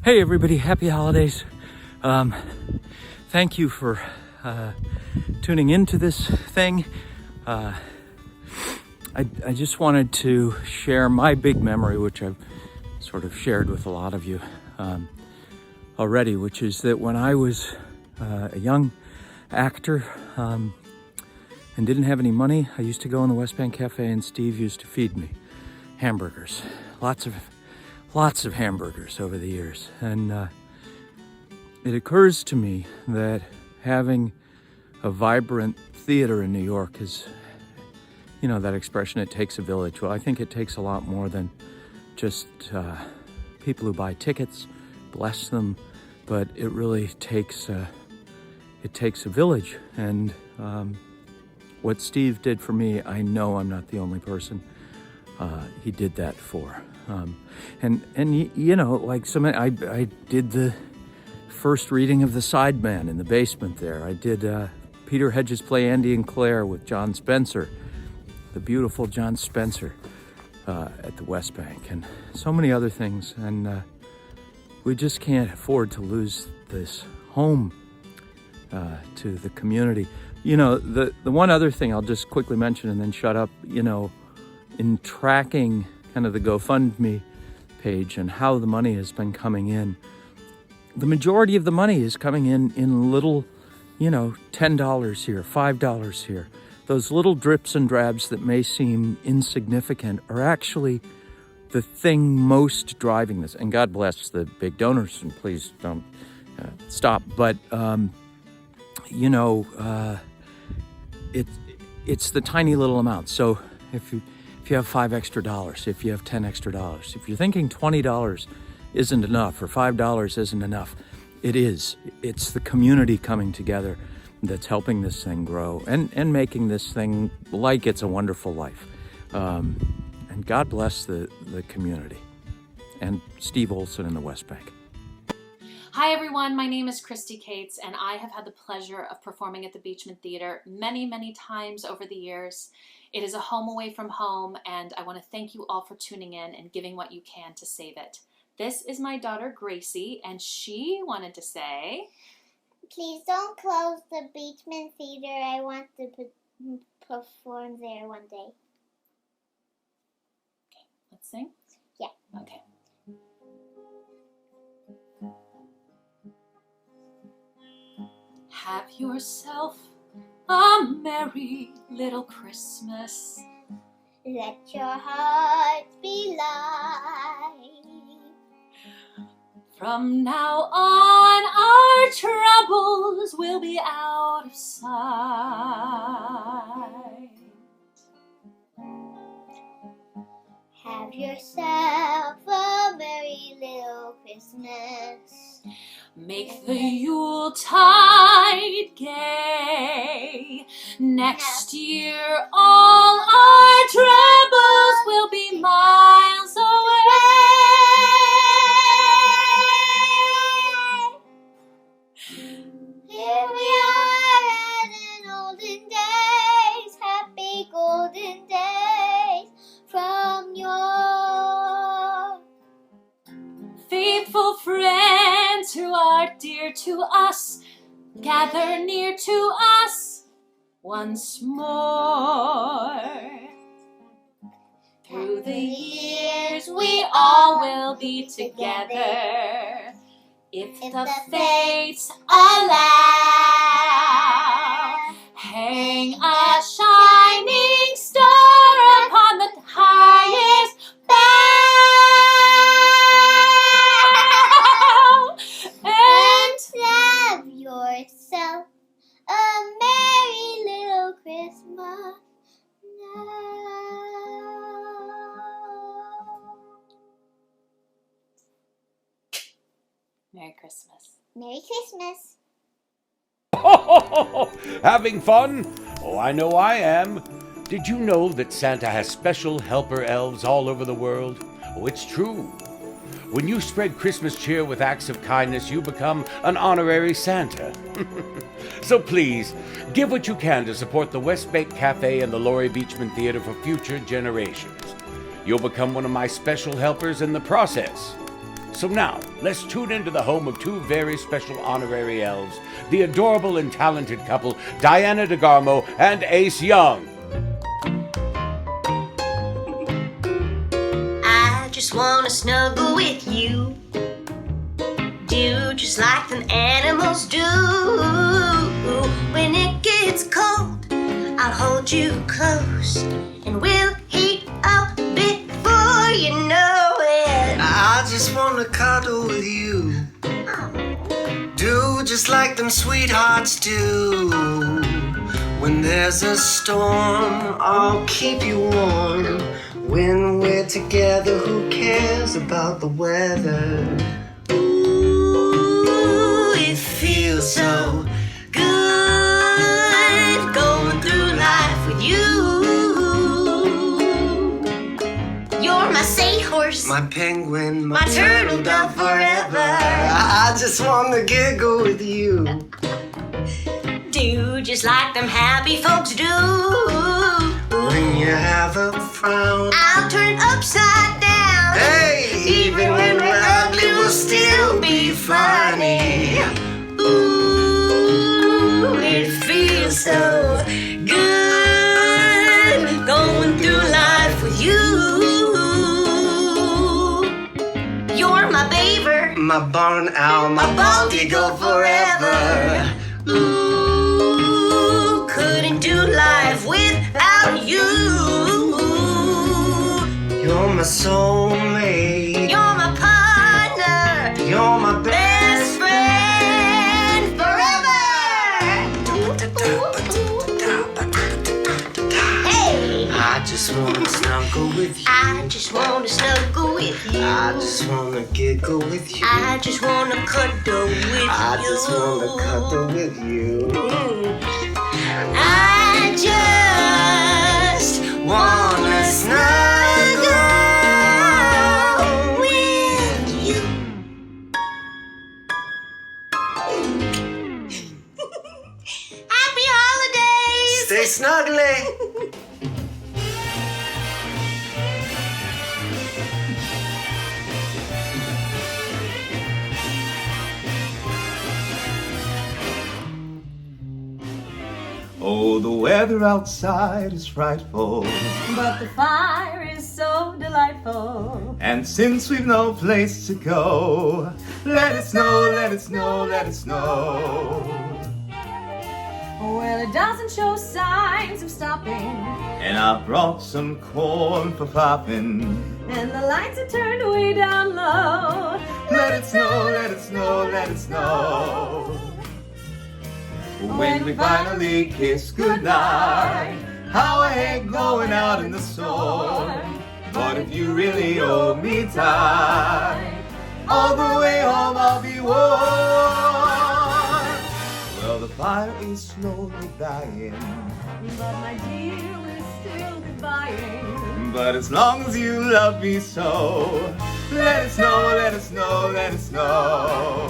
Hey everybody, happy holidays. Thank you for tuning into this thing. I just wanted to share my big memory, which I've sort of shared with a lot of you already, which is that when I was a young actor and didn't have any money, I used to go in the West Bank Cafe and Steve used to feed me hamburgers. Lots of hamburgers over the years. And it occurs to me that having a vibrant theater in New York is, you know, that expression, it takes a village. Well, I think it takes a lot more than just people who buy tickets, bless them, but it really takes a village. And what Steve did for me, I know I'm not the only person he did that for. And you know, like so many, I did the first reading of The Sideman in the basement there. I did Peter Hedges' play Andy and Claire with John Spencer, the beautiful John Spencer, at the West Bank, and so many other things. And we just can't afford to lose this home to the community. You know, the one other thing I'll just quickly mention and then shut up, you know, in tracking kind of the GoFundMe page and how the money has been coming in, the majority of the money is coming in little, you know, $10 here, $5 here. Those little drips and drabs that may seem insignificant are actually the thing most driving this. And God bless the big donors, and please don't stop. But, you know, it's the tiny little amounts. So if you have $5 extra, if you have $10 extra, if you're thinking $20 isn't enough or $5 isn't enough, it is. It's the community coming together that's helping this thing grow and making this thing like it's a wonderful life. And God bless the community and Steve Olson in the West Bank. Hi everyone, my name is Christy Cates, and I have had the pleasure of performing at the Beechman Theater many times over the years. It is a home away from home, and I want to thank you all for tuning in and giving what you can to save it. This is my daughter Gracie, and she wanted to say, please don't close the Beechman Theater. I want to perform there one day. Okay, let's sing? Yeah. Okay. Have yourself a merry little Christmas. Let your heart be light. From now on, our troubles will be out of sight. Have yourself a merry little Christmas. Make the Yuletide gay. Next year, all our troubles will be miles away. Here we are as in olden days, happy golden days from your Faithful friends who are dear to us, gather near to us once more. Through the years we all will be together, if the fates allow. Hang a shining star upon the highest bough, and have yourself a merry little Christmas now. Merry Christmas. Merry Christmas. Having fun? Oh, I know I am. Did you know that Santa has special helper elves all over the world? Oh, it's true. When you spread Christmas cheer with acts of kindness, you become an honorary Santa. So please, give what you can to support the West Bank Cafe and the Laurie Beechman Theater for future generations. You'll become one of my special helpers in the process. So now, let's tune into the home of two very special honorary elves, the adorable and talented couple Diana DeGarmo and Ace Young. I just wanna snuggle with you, do just like the animals do. When it gets cold, I'll hold you close, and we'll heat up before you know it. I just wanna cuddle with you, do just like them sweethearts do. When there's a storm, I'll keep you warm. When we're together, who cares about the weather? Ooh, it feels so good going through life with you. You're my seahorse, My penguin, my turtle dove forever. I just wanna giggle with you. Do just like them happy folks do. When you have a frown, I'll turn upside down. hey, even when we're ugly, we'll still be funny. Ooh, it feels so good going through life with you. You're my beaver, My barn owl, my bald eagle forever. ooh, couldn't do life without you. You're my soulmate. You're my partner, You're my best friend forever. Hey, I just wanna snuggle with you. I just wanna snuggle with you. I just wanna giggle with you. I just wanna cuddle with you. I just wanna cuddle with you. I just Wanna snuggle with you. Happy holidays! Stay snuggly. Oh, the weather outside is frightful, But the fire is so delightful. and since we've no place to go, let it snow, let it snow, let it snow. Well, it doesn't show signs of stopping, And I brought some corn for popping. and the lights are turned way down low. Let it snow, let it snow, let it snow. When we finally kiss goodnight, how I hate going out in the storm. But if you really hold me tight, all the way home I'll be warm. Well, the fire is slowly dying, But my dear, we're still goodbying. but as long as you love me so, let it snow, let it snow, let it snow.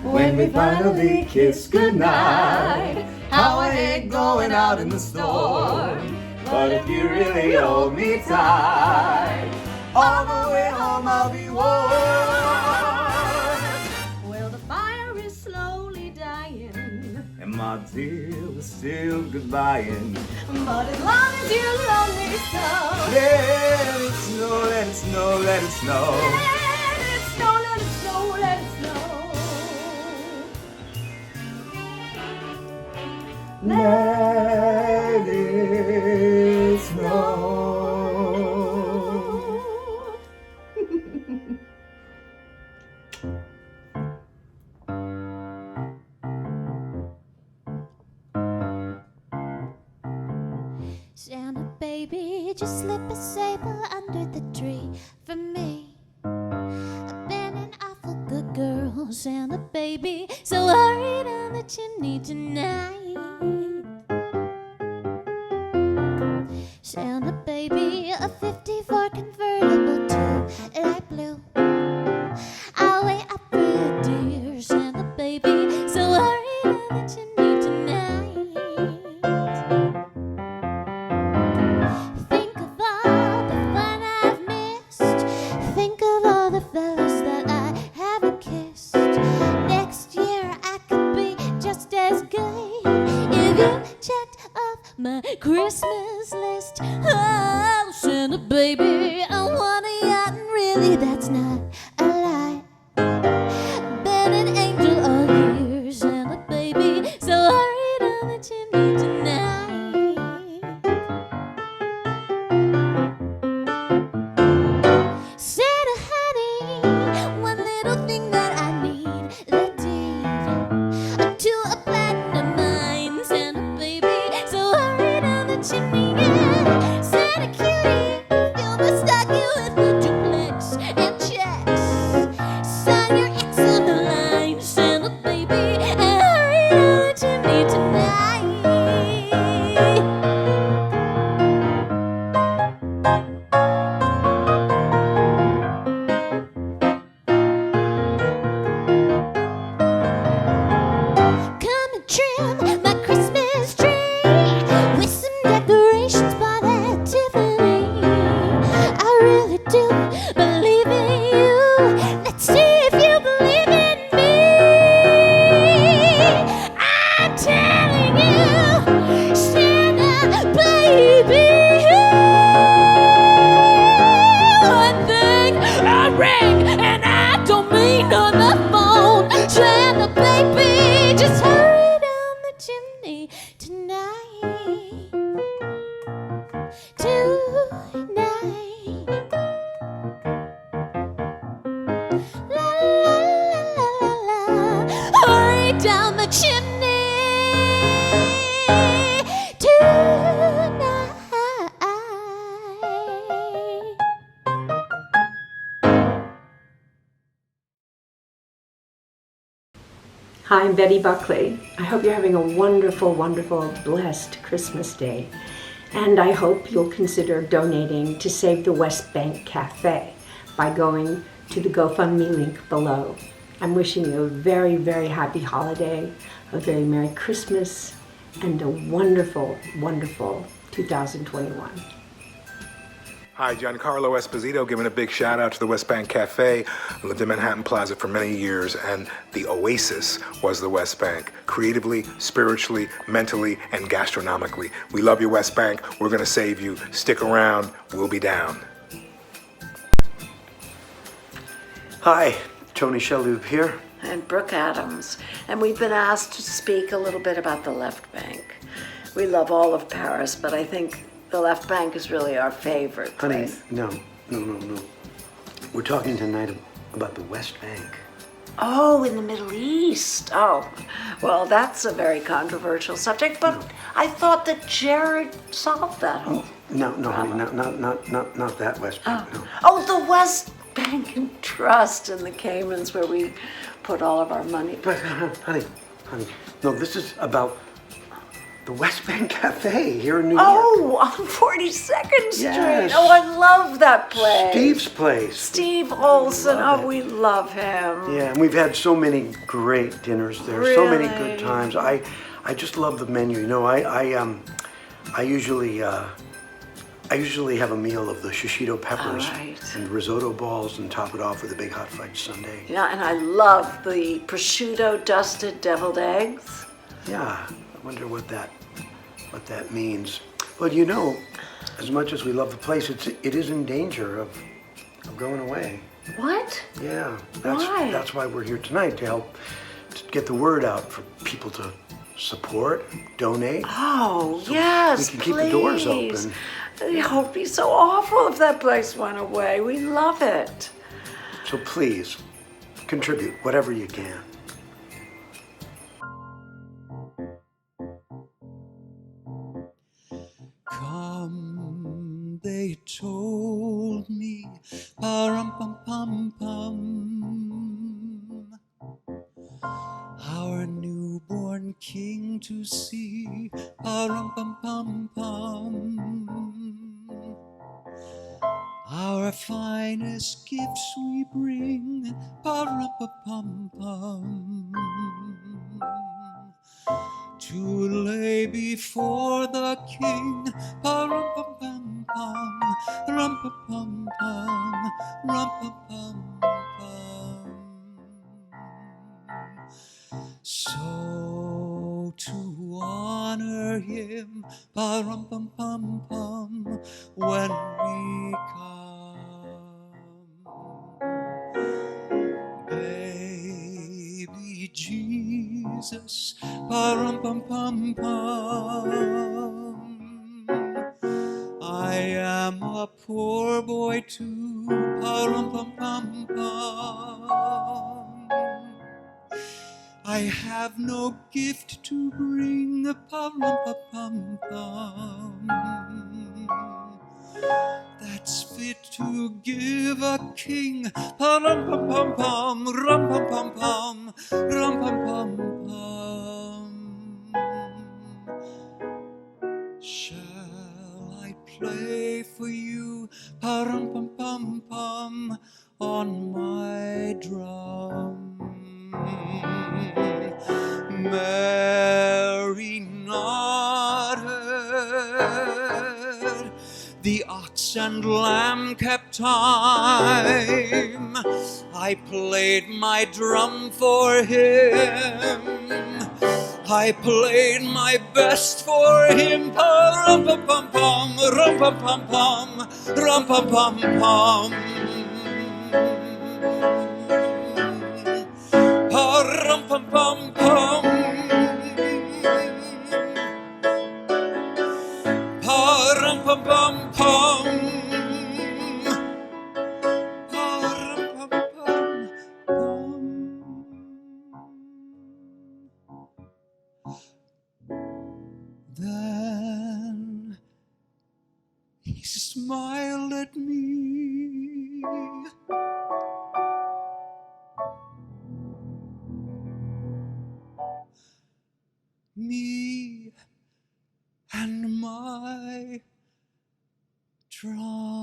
When we finally kiss goodnight, how I hate going out in the storm. But if you really hold me tight, all the way home I'll be warm. Well, the fire is slowly dying, And my dear, we're still goodbying. but as long as you love me so, Let it snow, let it snow, let it snow. let it snow, let it snow, let it snow. Let it snow. Santa baby, just slip a sable under the tree for me. girl, Santa baby, so hurry down the chimney tonight. Santa baby, a 54 convertible to light blue. I'll wait up for you, dear Santa baby, so hurry down the chimney tonight. Think of all the fun I've missed. Think of all the fellas that I haven't kissed. Next year I could be just as good if you checked off my Christmas list. Oh, Santa baby, I want a yacht, and really that's not a lie. Been an angel all year, Santa baby, so hurry down the chimney tonight. Santa honey, one little thing that I need, the deed to a platinum mine, Santa baby, so hurry down the chimney. Yeah. Santa cutie, fill my stocking with a duplex and checks. Sign your ex on the line, Santa baby, and hurry down the chimney tonight. Come and trim my Christmas tree with some decorations bought at Tiffany. I really do believe in you. Let's see if you believe in me. I'm telling you, Santa baby, one thing I ring, and I don't mean on the phone. Santa baby, just hurry down the chimney tonight. Tonight. La la la la la. Hurry down the chimney tonight. Hi, I'm Betty Buckley. I hope you're having a wonderful, wonderful, blessed Christmas day. And I hope you'll consider donating to Save the West Bank Cafe by going to the GoFundMe link below. I'm wishing you a very, very happy holiday, a very Merry Christmas, and a wonderful, wonderful 2021. Hi, Giancarlo Esposito giving a big shout out to the West Bank Cafe. I lived in Manhattan Plaza for many years, and the oasis was the West Bank. Creatively, spiritually, mentally, and gastronomically. We love you, West Bank. We're going to save you. Stick around. We'll be down. Hi, Tony Shalhoub here. And Brooke Adams, and we've been asked to speak a little bit about the Left Bank. We love all of Paris, but I think the Left Bank is really our favorite Honey, place. no. We're talking tonight about the West Bank. Oh, in the Middle East. Oh, well, that's a very controversial subject, but I thought that Jared solved that whole No, honey, not that West Bank, no. Oh, the West Bank and Trust in the Caymans where we put all of our money. But, honey, no, this is about the West Bank Cafe here in New York. Oh, on 42nd Street. Yes. Oh, I love that place. Steve's place. Steve Olson. Oh, we love him. Yeah, and we've had so many great dinners there, so many good times. I just love the menu. You know, I usually have a meal of the shishito peppers and risotto balls and top it off with a big hot fudge sundae. Yeah, and I love the prosciutto dusted deviled eggs. Yeah, I wonder what that means. Well, you know, as much as we love the place, it is in danger of going away. What? Yeah. Why? That's why we're here tonight, to help to get the word out for people to support, donate. Oh, so yes, we can keep the doors open. It would be so awful if that place went away. We love it. So please, contribute whatever you can. Come, they told me, pa-rum-pum-pum-pum. to see. Pa-rum-pum-pum-pum. Our finest gifts we bring. Pa-rum-pum-pum-pum. To lay before the king. Pa-rum-pum-pum-pum. Rum-pum-pum-pum. Rum-pum-pum-pum. So to honor him, pa-rum-pum-pum-pum, when we come, baby Jesus, pa-rum-pum-pum-pum, I am a poor boy too, pa-rum-pum-pum-pum. I have no gift to bring, pa-rum-pa-pum-pum, that's fit to give a king, pa-rum-pum-pum-pum, rum-pum-pum-pum, rum-pum-pum-pum. Shall I play for you, pa-rum-pum-pum-pum, on my drum? Mary nodded. The ox and lamb kept time. I played my drum for him. I played my best for him. Pa-rum-pum-pum-pum, rum-pum-pum-pum, rum-pum-pum-pum. Pa-rum-pum-pum-pum. Pa-rum-pum-pum-pum. Pa-rum-pum-pum-pum. Then he smiled at me. Me and my drum.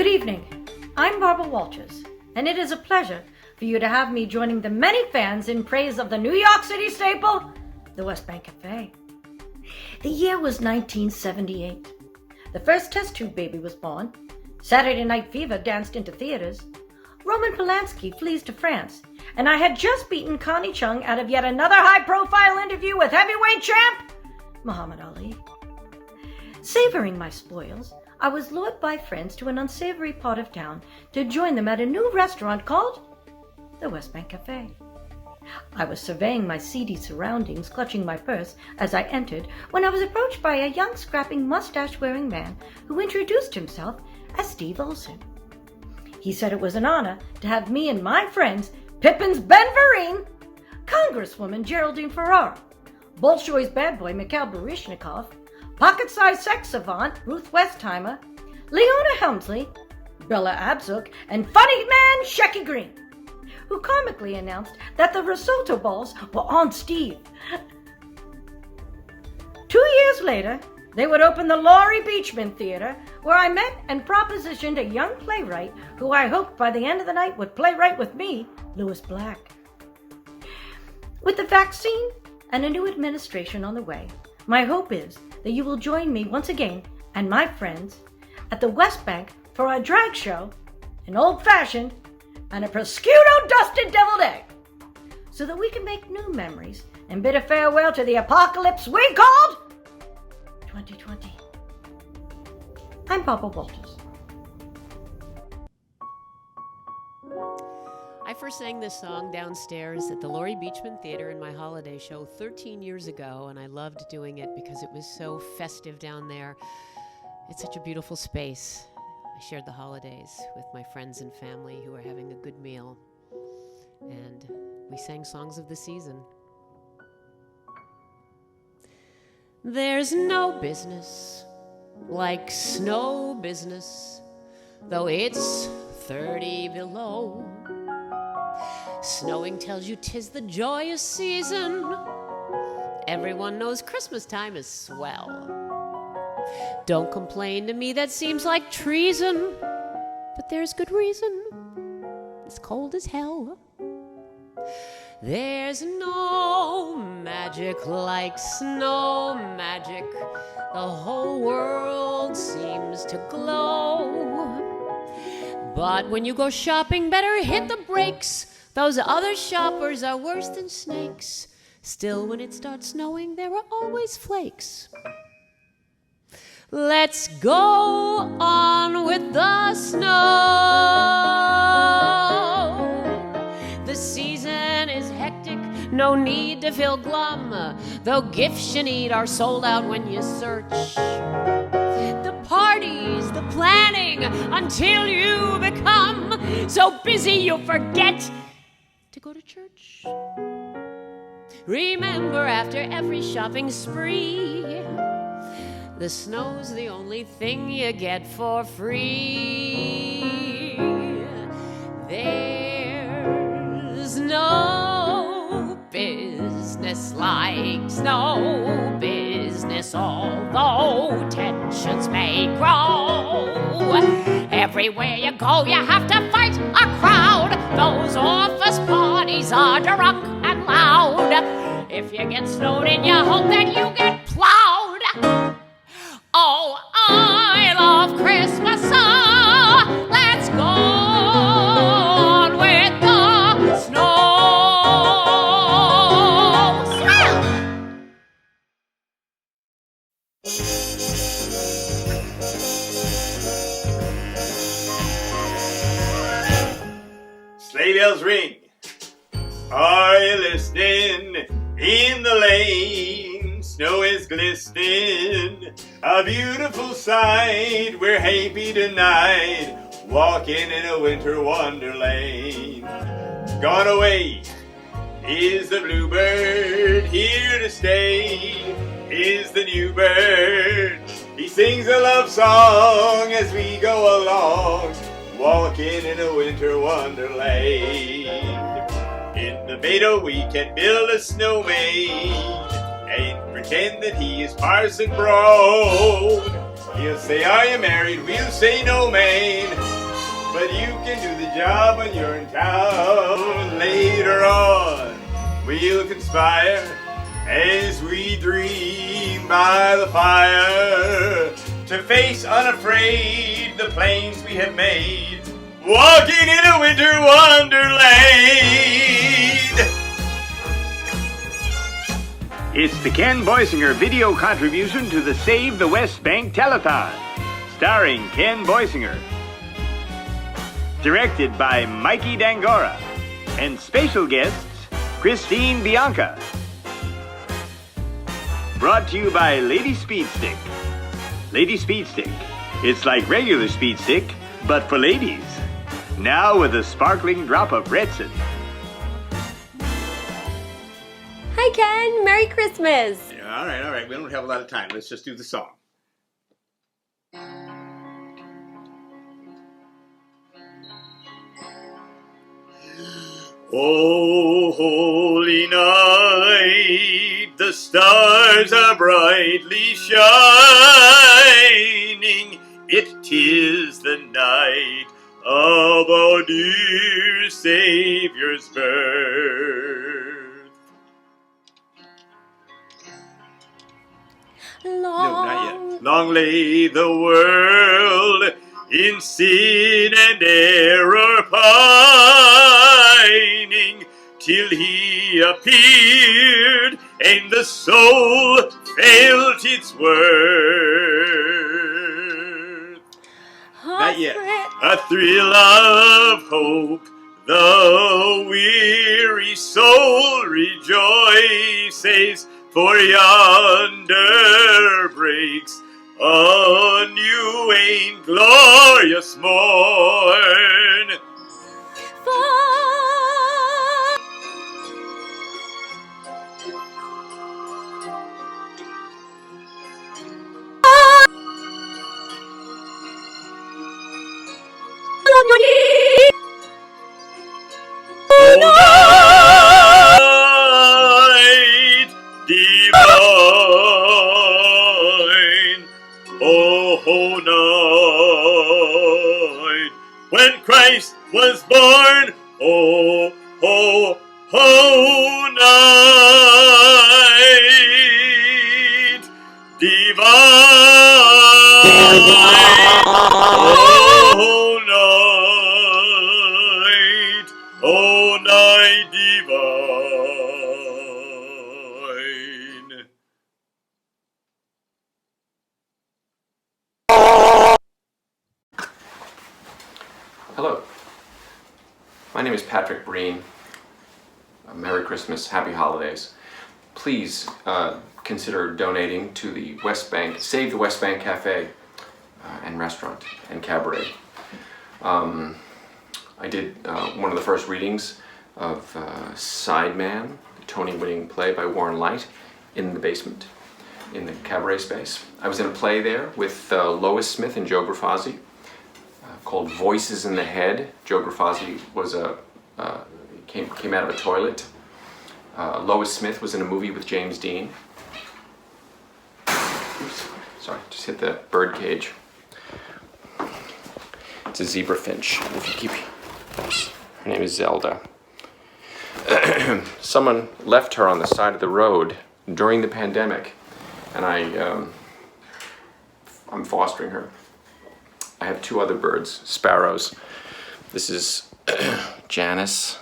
Good evening. I'm Barbara Walters, and it is a pleasure for you to have me joining the many fans in praise of the New York City staple, the West Bank Cafe. The year was 1978. The first test tube baby was born. Saturday Night Fever danced into theaters. Roman Polanski flees to France, and I had just beaten Connie Chung out of yet another high-profile interview with heavyweight champ Muhammad Ali. Savoring my spoils, I was lured by friends to an unsavory part of town to join them at a new restaurant called the West Bank Cafe. I was surveying my seedy surroundings, clutching my purse as I entered, when I was approached by a young, scrapping, mustache-wearing man who introduced himself as Steve Olson. He said it was an honor to have me and my friends, Pippin's Ben Vereen, Congresswoman Geraldine Ferrara, Bolshoi's bad boy Mikhail Baryshnikov, pocket-sized sex savant Ruth Westheimer, Leona Helmsley, Bella Abzug, and funny man Shecky Green, who comically announced that the risotto balls were on Steve. 2 years later, they would open the Laurie Beachman Theater, where I met and propositioned a young playwright who I hoped by the end of the night would playwright with me, Louis Black. With the vaccine and a new administration on the way, my hope is that you will join me once again and my friends at the West Bank for a drag show, an old-fashioned, and a prosciutto-dusted deviled egg, so that we can make new memories and bid a farewell to the apocalypse we called 2020. I'm Barbara Walters. I first sang this song downstairs at the Laurie Beachman Theater in my holiday show 13 years ago, and I loved doing it because it was so festive down there. It's such a beautiful space. I shared the holidays with my friends and family who were having a good meal, and we sang songs of the season. There's no business like snow business, though it's 30 below. Snowing tells you 'tis the joyous season. Everyone knows Christmas time is swell. Don't complain to me, that seems like treason, but there's good reason. It's cold as hell. There's no magic like snow magic. The whole world seems to glow. But when you go shopping, better hit the brakes. Those other shoppers are worse than snakes. Still, when it starts snowing, there are always flakes. Let's go on with the snow. The season is hectic, no need to feel glum, though gifts you need are sold out when you search. The parties, the planning, until you become so busy you forget to go to church. Remember, after every shopping spree, the snow's the only thing you get for free. There's no business like snow business, although tensions may grow. Everywhere you go, you have to fight a crowd. Those office parties are drunk and loud. If you get snowed in, you hope that you get plowed. Oh, I love Christmas. Let's go on with the snow. Swell! Sleigh bells ring. Are you listening? In the lane, snow is glistening. A beautiful sight. We're happy tonight, walking in a winter wonderland. Gone away is the bluebird. Here to stay is the new bird. He sings a love song as we go along, walking in a winter wonderland. In the meadow we can build a snowman and pretend that he is Parson Brown. He'll say, are you married? We'll say, no, man. But you can do the job when you're in town. Later on, we'll conspire as we dream by the fire to face unafraid the plans we have made, walking in a winter wonderland. It's the Ken Boysinger video contribution to the Save the West Bank Telethon, starring Ken Boysinger. Directed by Mikey Dangora, and special guests Christine Bianca. Brought to you by Lady Speed Stick. Lady Speed Stick. It's like regular Speed Stick, but for ladies. Now with a sparkling drop of Redson. Hi, Ken. Merry Christmas. All right. We don't have a lot of time. Let's just do the song. Oh, holy night, the stars are brightly shining. It is the night of our dear Savior's birth. No, not yet. Long lay the world in sin and error pining, till he appeared and the soul felt its worth. Not yet. A thrill of hope, the weary soul rejoices, for yonder breaks a new and glorious morn. Night divine, oh night when Christ was born, oh night divine, oh night divine. Hello, my name is Patrick Breen. Merry Christmas, Happy Holidays. Please consider donating to the West Bank, Save the West Bank Cafe and Restaurant and Cabaret. I did one of the first readings of Sideman, the Tony-winning play by Warren Leight, in the basement, in the Cabaret space. I was in a play there with Lois Smith and Joe Grafazzi, called Voices in the Head. Joe Grafazzi was came out of a toilet. Lois Smith was in a movie with James Dean. Oops, sorry, just hit the bird cage. It's a zebra finch. If you keep, her name is Zelda. Someone left her on the side of the road during the pandemic, and I'm fostering her. I have two other birds, sparrows. This is Janice,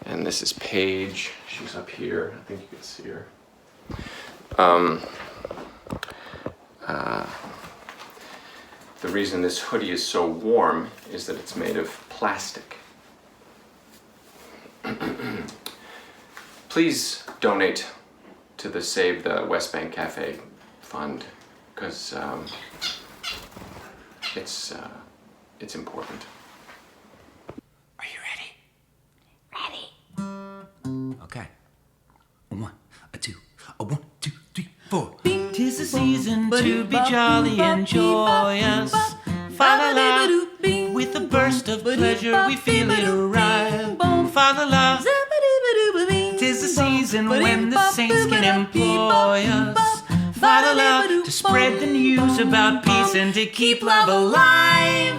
and this is Paige. She's up here. I think you can see her. The reason this hoodie is so warm is that it's made of plastic. Please donate to the Save the West Bank Cafe Fund, because it's important. Are you ready? Okay. A 1, a 2, a 1, 2, 3, 4. 'Tis the season to be jolly and joyous. Fa-la-la, with a burst of pleasure we feel it arrive. Fa-la-la, 'tis the season when the saints can employ us. fa-da-la, to spread the news about peace and to keep love alive.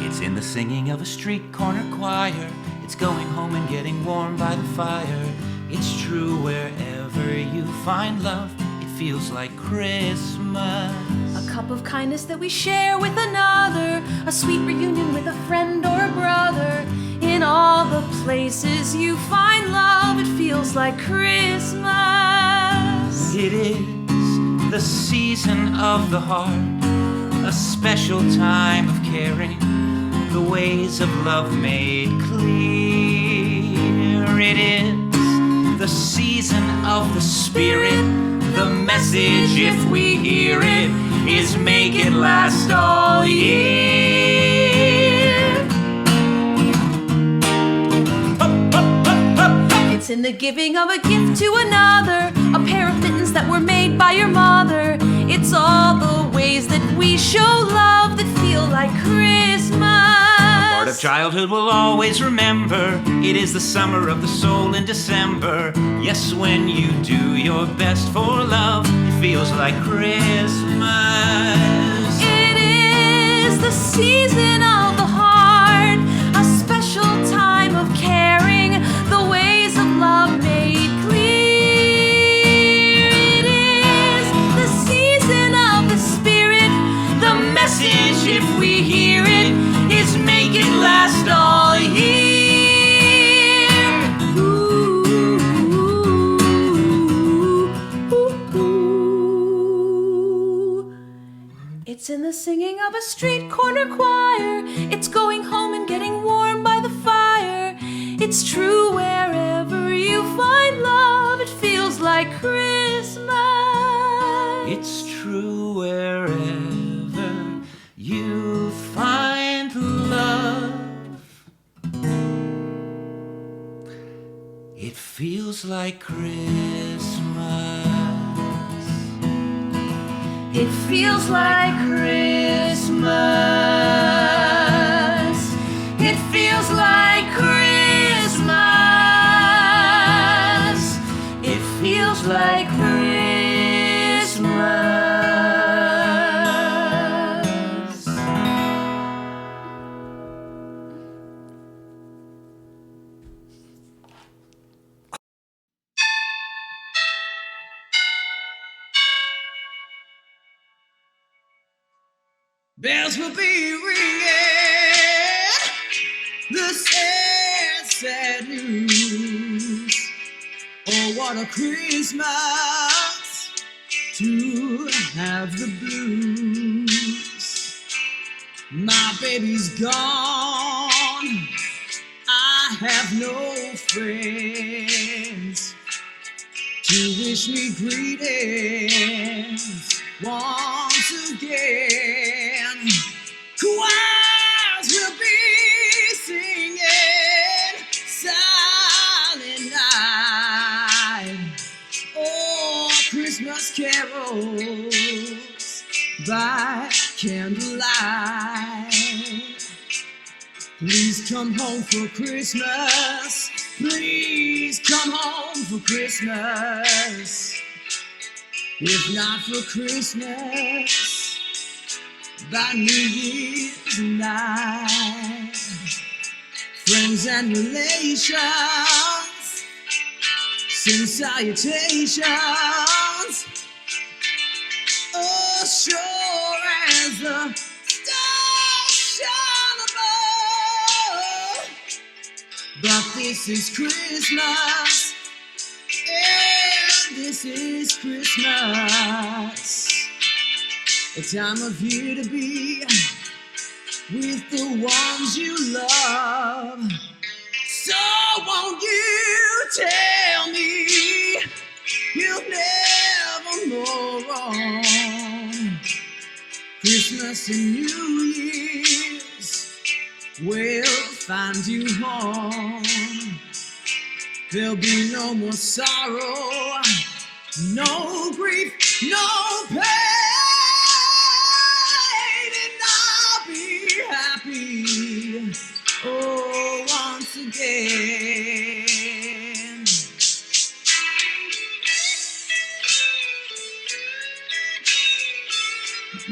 It's in the singing of a street corner choir. It's going home and getting warm by the fire. It's true wherever you find love, it feels like Christmas. A cup of kindness that we share with another, a sweet reunion with a friend or a brother. In all the places you find love, it feels like Christmas. It is the season of the heart, a special time of caring, the ways of love made clear. It is the season of the spirit, the message, if we hear it, is make it last all year. It's in the giving of a gift to another, a pair of mittens that were made by your mother. It's all the ways that we show love that feel like Christmas. Part of childhood we'll always remember. It is the summer of the soul in December. Yes, when you do your best for love, it feels like Christmas. It is the season of the heart, a special time of caring, the ways of love made clear. It is the season of the spirit, the message, if we hear it, is make it last all year. It's in the singing of a street corner choir. It's going home and getting warm by the fire. It's true wherever you find love, it feels like Christmas. It's true wherever you find love. It feels like Christmas. It feels like Christmas. It feels like Christmas. It feels like Christmas. Bells will be ringing the sad, sad news. Oh, what a Christmas to have the blues. My baby's gone, I have no friends to wish me greetings once again. Choirs will be singing Silent Night. Oh, Christmas carols by candlelight. Please come home for Christmas. Please come home for Christmas. If not for Christmas, by New Year's night. Friends and relations send salutations. Oh, sure as the stars shine above. But this is Christmas, and this is Christmas. A time of year to be with the ones you love. So won't you tell me you'll never go wrong? Christmas and New Year's will find you home. There'll be no more sorrow, no grief, no pain, and I'll be happy, oh, once again. Oh,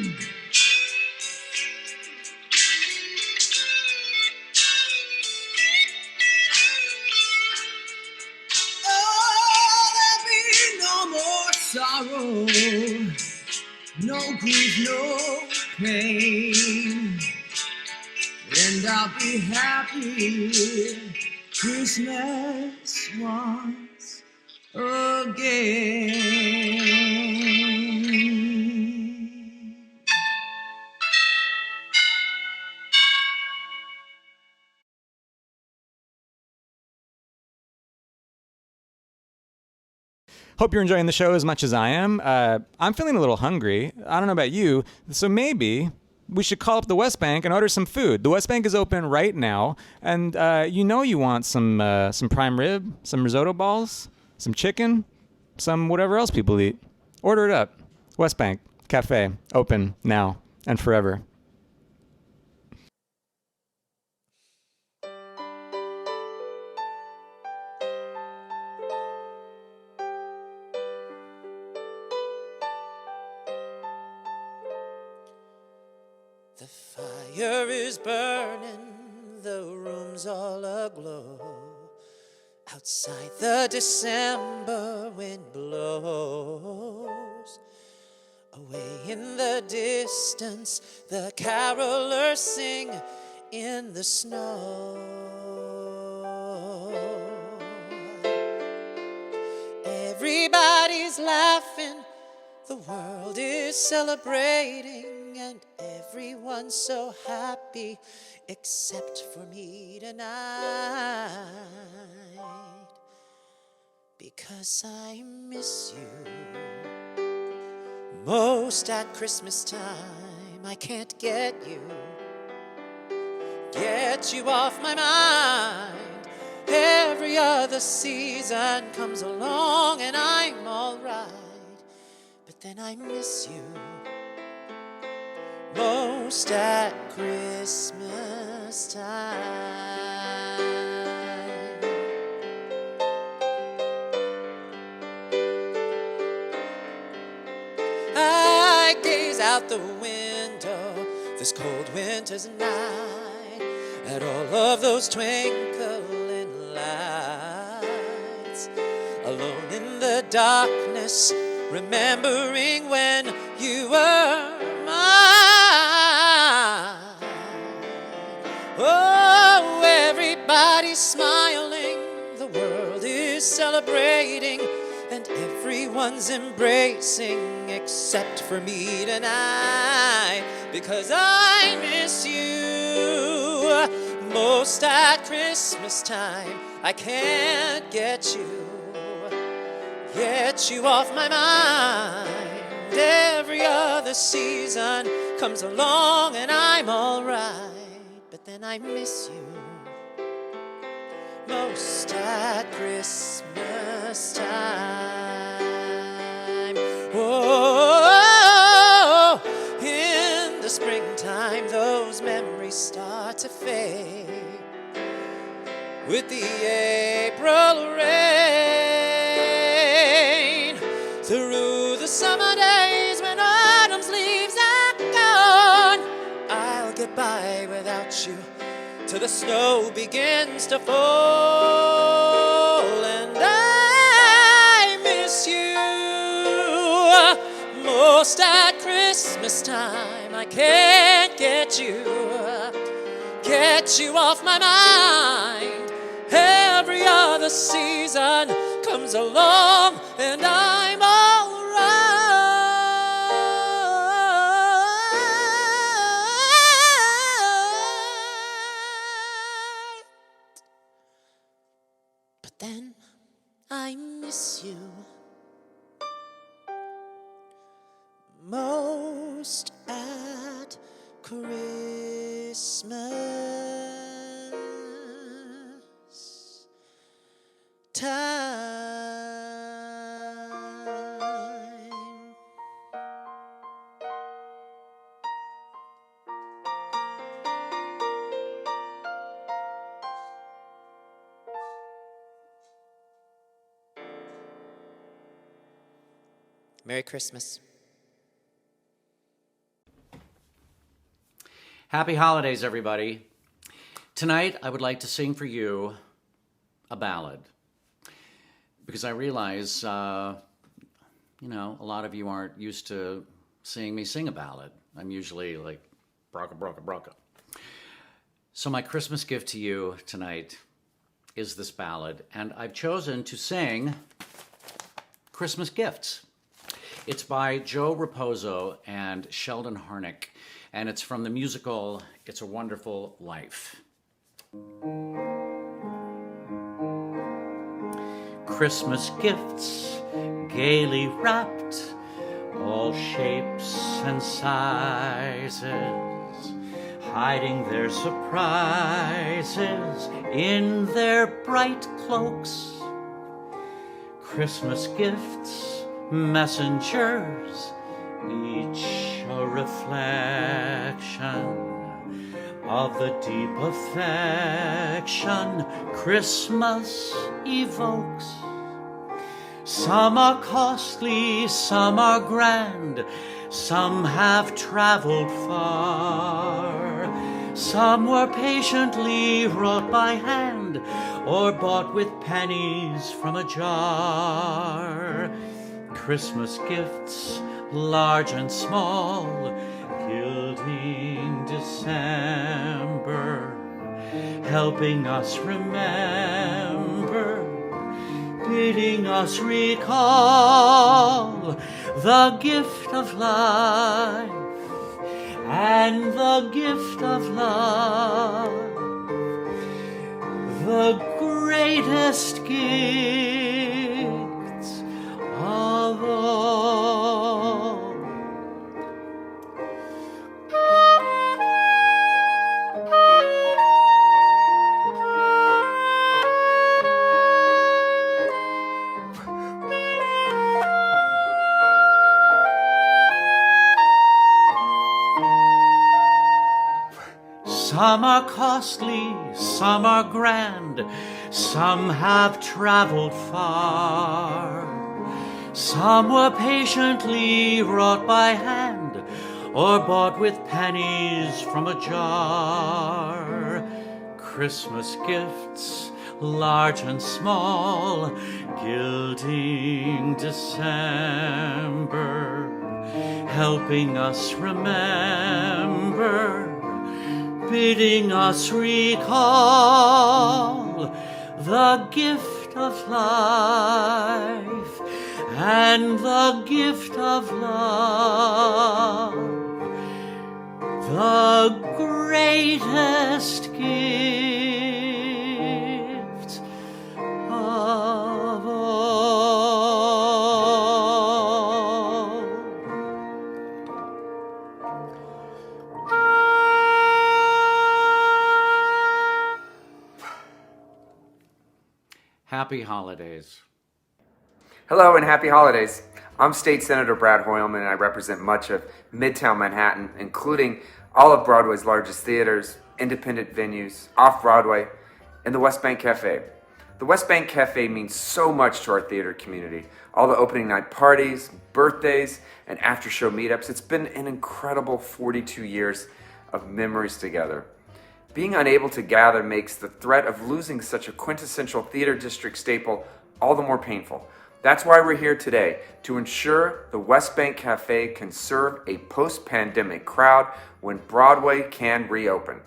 there'll be no more sorrow, no grief, no pain, and I'll be happy Christmas once again. Hope you're enjoying the show as much as I am. I'm feeling a little hungry. I don't know about you, so maybe we should call up the West Bank and order some food. The West Bank is open right now, and you want some prime rib, some risotto balls, some chicken, some whatever else people eat. Order it up. West Bank Cafe, open now and forever. The fire is burning, the room's all aglow. Outside the December wind blows. Away in the distance, the carolers sing in the snow. Everybody's laughing, the world is celebrating, and everyone's so happy except for me tonight. Because I miss you most at Christmas time. I can't get you off my mind. Every other season comes along and I'm alright. But then I miss you most at Christmas time. I gaze out the window this cold winter's night at all of those twinkling lights, alone in the darkness, remembering when you were mine. Oh, everybody's smiling, the world is celebrating, and everyone's embracing except for me tonight. Because I miss you most at Christmas time. I can't get you off my mind. Every other season comes along and I'm alright. But then I miss you most at Christmas time. Oh, in the springtime those memories start to fade with the April rain. Through the summer days when autumn's leaves are gone, I'll get by without you till the snow begins to fall. And I miss you most at Christmas time. I can't get you off my mind. Every other season comes along and I'm alright. But then I miss you most at Christmas time. Merry Christmas. Happy holidays, everybody. Tonight, I would like to sing for you a ballad. Because I realize, a lot of you aren't used to seeing me sing a ballad. I'm usually like, brocka, brocka, brocka. So my Christmas gift to you tonight is this ballad. And I've chosen to sing Christmas Gifts. It's by Joe Raposo and Sheldon Harnick. And it's from the musical It's a Wonderful Life. Christmas gifts, gaily wrapped, all shapes and sizes, hiding their surprises in their bright cloaks. Christmas gifts, messengers, each a reflection of the deep affection Christmas evokes. Some are costly, some are grand, some have traveled far. Some were patiently wrought by hand or bought with pennies from a jar. Christmas gifts, large and small, gilding December, helping us remember, bidding us recall the gift of life and the gift of love, the greatest gifts of all. Some are costly, some are grand, some have traveled far. Some were patiently wrought by hand or bought with pennies from a jar. Christmas gifts, large and small, gilding December, helping us remember, bidding us recall the gift of life and the gift of love, the greatest gift of all. Happy holidays. Hello and happy holidays. I'm State Senator Brad Hoylman and I represent much of Midtown Manhattan, including all of Broadway's largest theaters, independent venues, off-Broadway, and the West Bank Cafe. The West Bank Cafe means so much to our theater community. All the opening night parties, birthdays, and after-show meetups. It's been an incredible 42 years of memories together. Being unable to gather makes the threat of losing such a quintessential theater district staple all the more painful. That's why we're here today, to ensure the West Bank Cafe can serve a post-pandemic crowd when Broadway can reopen.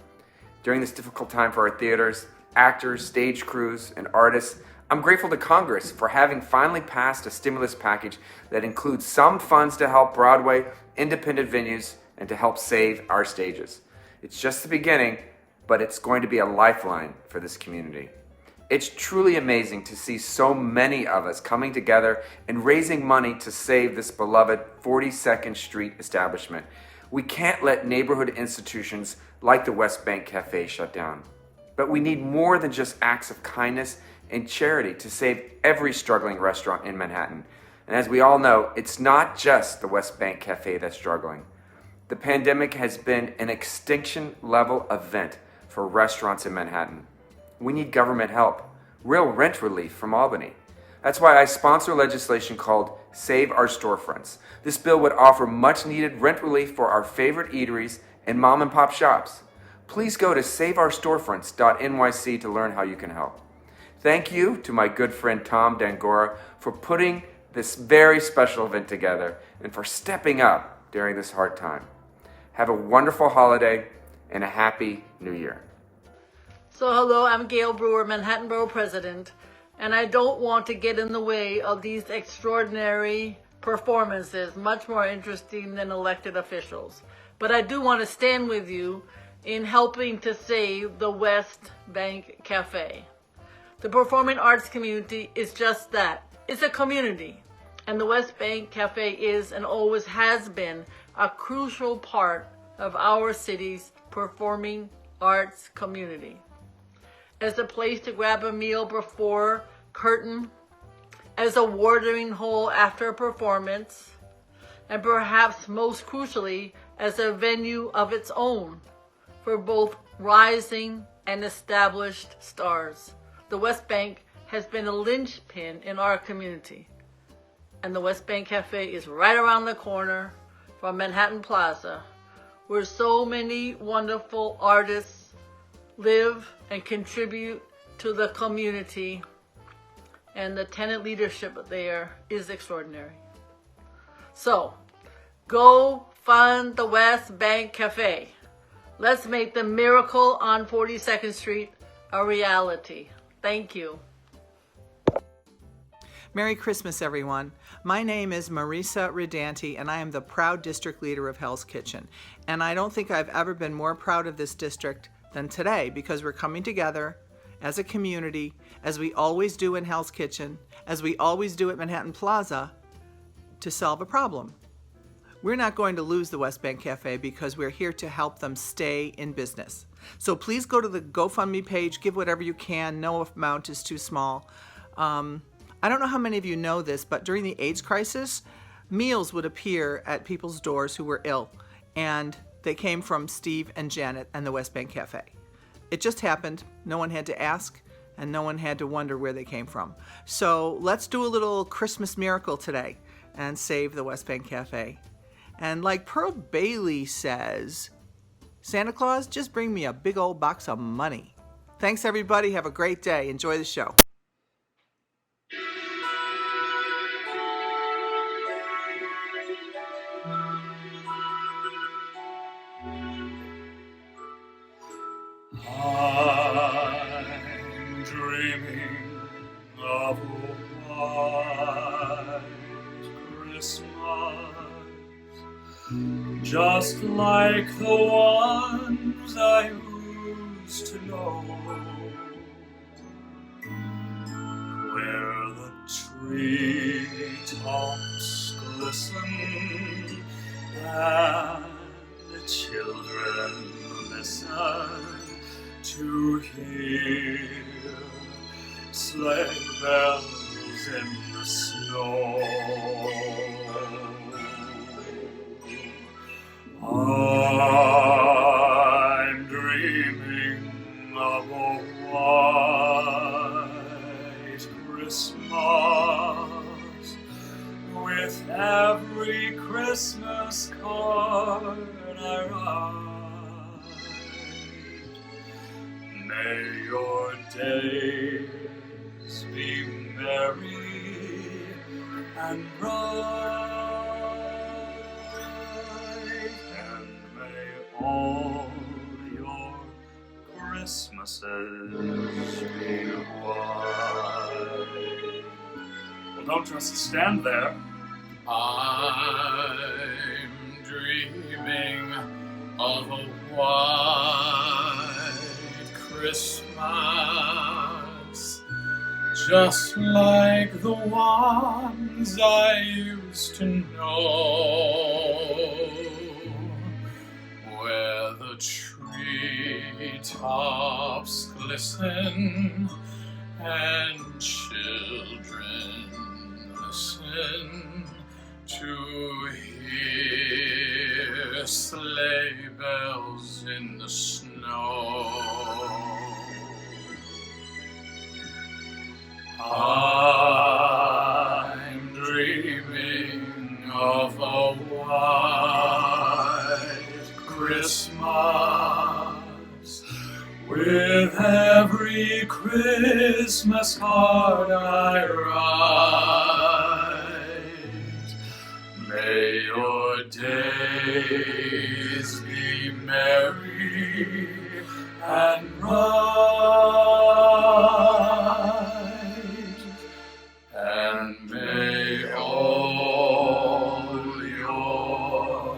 During this difficult time for our theaters, actors, stage crews, and artists, I'm grateful to Congress for having finally passed a stimulus package that includes some funds to help Broadway, independent venues, and to help save our stages. It's just the beginning, but it's going to be a lifeline for this community. It's truly amazing to see so many of us coming together and raising money to save this beloved 42nd Street establishment. We can't let neighborhood institutions like the West Bank Cafe shut down. But we need more than just acts of kindness and charity to save every struggling restaurant in Manhattan. And as we all know, it's not just the West Bank Cafe that's struggling. The pandemic has been an extinction-level event for restaurants in Manhattan. We need government help, real rent relief from Albany. That's why I sponsor legislation called Save Our Storefronts. This bill would offer much-needed rent relief for our favorite eateries and mom and pop shops. Please go to saveourstorefronts.nyc to learn how you can help. Thank you to my good friend Tom Dangora for putting this very special event together and for stepping up during this hard time. Have a wonderful holiday and a happy new year. So hello, I'm Gail Brewer, Manhattan Borough President, and I don't want to get in the way of these extraordinary performances, much more interesting than elected officials. But I do want to stand with you in helping to save the West Bank Cafe. The performing arts community is just that. It's a community. And the West Bank Cafe is and always has been a crucial part of our city's performing arts community. As a place to grab a meal before curtain, as a watering hole after a performance, and perhaps most crucially, as a venue of its own for both rising and established stars. The West Bank has been a linchpin in our community, and the West Bank Cafe is right around the corner from Manhattan Plaza, where so many wonderful artists live and contribute to the community, and the tenant leadership there is extraordinary. So, go fund the West Bank Cafe. Let's make the miracle on 42nd Street a reality. Thank you. Merry Christmas, everyone. My name is Marisa Ridanti, and I am the proud district leader of Hell's Kitchen. And I don't think I've ever been more proud of this district than today, because we're coming together as a community, as we always do in Hell's Kitchen, as we always do at Manhattan Plaza, to solve a problem. We're not going to lose the West Bank Cafe because we're here to help them stay in business. So please go to the GoFundMe page, give whatever you can. No amount is too small. I don't know how many of you know this, but during the AIDS crisis, meals would appear at people's doors who were ill, and they came from Steve and Janet and the West Bank Cafe. It just happened. No one had to ask, and no one had to wonder where they came from. So let's do a little Christmas miracle today and save the West Bank Cafe. And like Pearl Bailey says, Santa Claus, just bring me a big old box of money. Thanks, everybody. Have a great day. Enjoy the show. I'm dreaming of a white Christmas, just like the ones I used to know, where the treetops glisten and the children listen to hear sleigh bells in the snow. I'm dreaming of a white Christmas, with every Christmas card I write. May your days be merry and bright, and may all your Christmases be white. Well, don't just stand there. I'm dreaming of a white Christmas, just like the ones I used to know, where the treetops glisten and children listen to hear sleigh bells in the snow. I'm dreaming of a white Christmas, Christmas. With every Christmas card I write, may your days be merry and bright, and may all your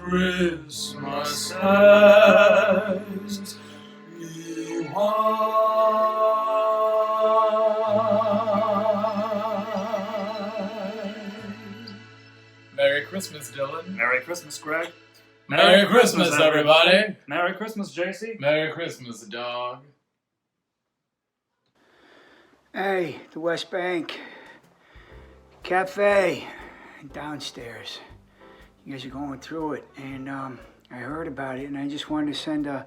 Christmases be white. Merry Christmas, Dylan. Merry Christmas, Greg. Merry Christmas, everybody. Merry Christmas, JC. Merry Christmas, dog. Hey, the West Bank Cafe downstairs. You guys are going through it, and I heard about it, and I just wanted to send a,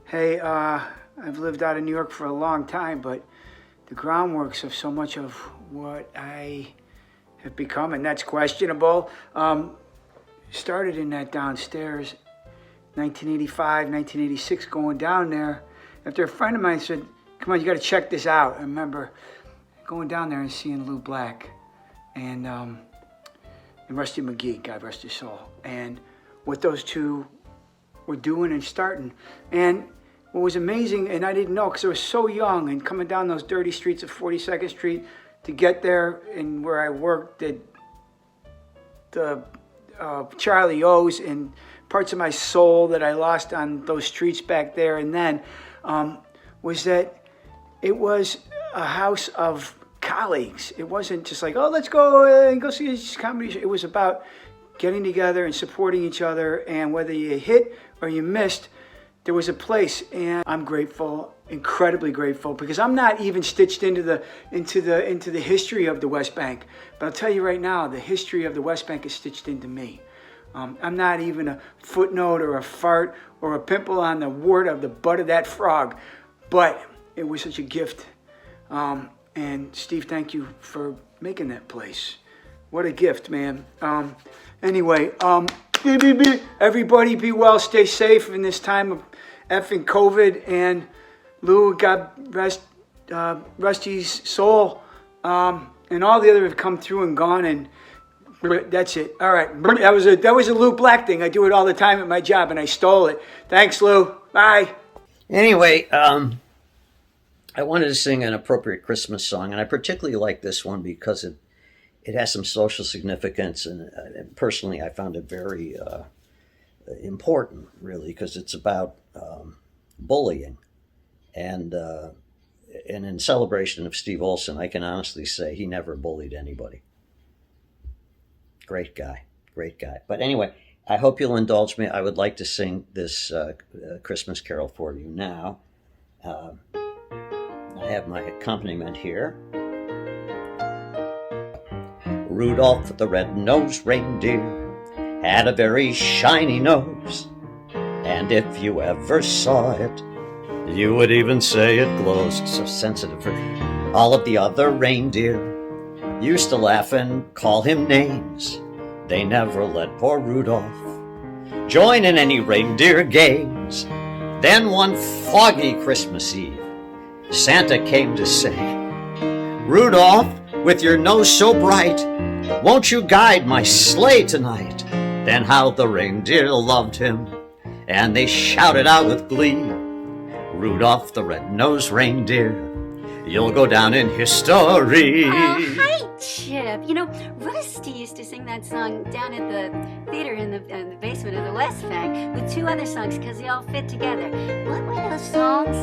hey, I've lived out of New York for a long time, but the groundworks of so much of what I have become, and that's questionable, started in that downstairs, 1985, 1986, going down there. After a friend of mine said, come on, you gotta check this out. I remember going down there and seeing Lou Black and Rusty McGee, God rest his soul, and what those two were doing and starting. And what was amazing, and I didn't know because I was so young, and coming down those dirty streets of 42nd Street to get there, and where I worked at the Charlie O's, and parts of my soul that I lost on those streets back there, and then was that it was a house of colleagues. It wasn't just like, oh, let's go and go see this comedy show. It was about getting together and supporting each other, and whether you hit or you missed, there was a place. And I'm grateful, incredibly grateful, because I'm not even stitched into the history of the West Bank. But I'll tell you right now, the history of the West Bank is stitched into me. I'm not even a footnote or a fart or a pimple on the wart of the butt of that frog, but it was such a gift. And Steve, thank you for making that place. What a gift, man. Anyway, everybody be well, stay safe in this time of effing COVID. And Lou, God rest Rusty's soul, and all the other have come through and gone, and that's it. All right, that was a Lou Black thing. I do it all the time at my job, and I stole it. Thanks, Lou. Bye. Anyway, I wanted to sing an appropriate Christmas song, and I particularly like this one because it has some social significance, and personally I found it very important, really, because it's about bullying. And in celebration of Steve Olson, I can honestly say he never bullied anybody. Great guy, great guy. But anyway, I hope you'll indulge me. I would like to sing this Christmas carol for you now. I have my accompaniment here. Rudolph the red-nosed reindeer had a very shiny nose, and if you ever saw it, you would even say it glows. So sensitive. For all of the other reindeer used to laugh and call him names. They never let poor Rudolph join in any reindeer games. Then one foggy Christmas Eve, Santa came to say, Rudolph, with your nose so bright, won't you guide my sleigh tonight? Then how the reindeer loved him, and they shouted out with glee, Rudolph the red-nosed reindeer, you'll go down in history. Hi, Chip. You know, Rusty used to sing that song down at the theater in the basement of the West Bank with two other songs because they all fit together. What were those songs?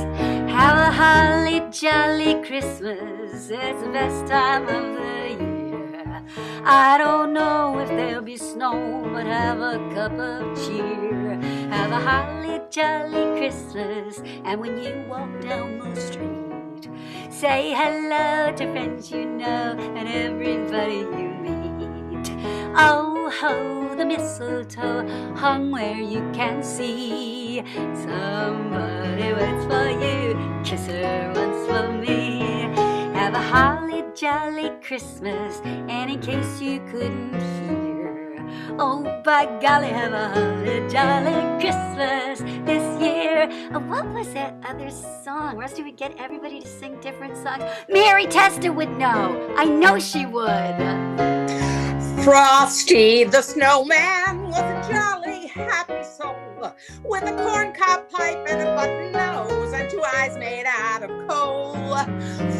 Have a holly jolly Christmas. It's the best time of the year. I don't know if there'll be snow, but have a cup of cheer. Have a holly jolly Christmas. And when you walk down the street, say hello to friends you know and everybody you meet. Oh ho, the mistletoe hung where you can see. Somebody waits for you, kiss her once for me. Have a holly jolly Christmas, and in case you couldn't hear, Oh, by golly, have a holly jolly Christmas this year. What was that other song? Rusty would get everybody to sing different songs. Mary Testa would know. I know she would. Frosty the Snowman was a jolly, happy soul with a corncob pipe and a button nose and 2 eyes made out of coal.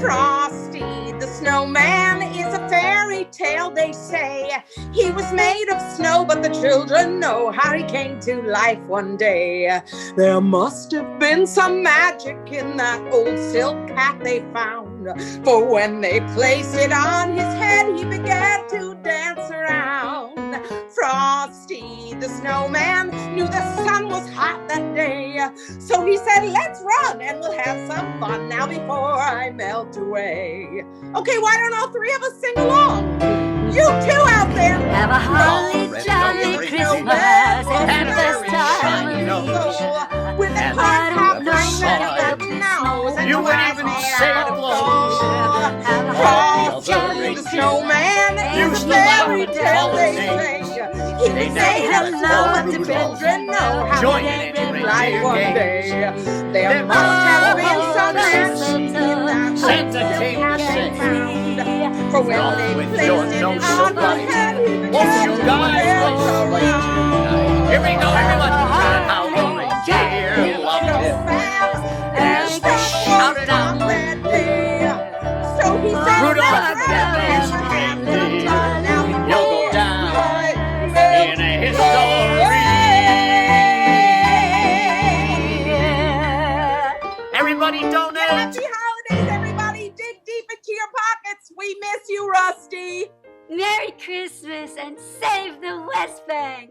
Frosty the Snowman is a fairy tale, they say. He was made of snow, but the children know how he came to life one day. There must have been some magic in that old silk hat they found, for when they placed it on his head, he began to dance around. Frosty the Snowman knew the sun was hot that day, so he said, let's run and we'll have some fun now before I melt away. Okay, why don't all 3 of us sing along? You too out there. Have a holly jolly Christmas and the best time with a corncob pipe and a button nose and You 2 wouldn't eyes even made say out the of blows. Frosty the Snowman is a fairy tale, they say. He can say hello, but the children know how he came to life one day. There must have been some magic in that Santa silk came hat to they sing. found, for when they placed it on his head, he began to dance around. Here we go, everyone. How the reindeer loved him as they shouted out. So he said, Rudolph let's the run and red-nosed we'll have some reindeer. fun now You'll go down in a history. Everybody donate. Happy holidays, everybody. Dig deep into your pockets. We miss you, Rusty. Merry Christmas and save the West Bank.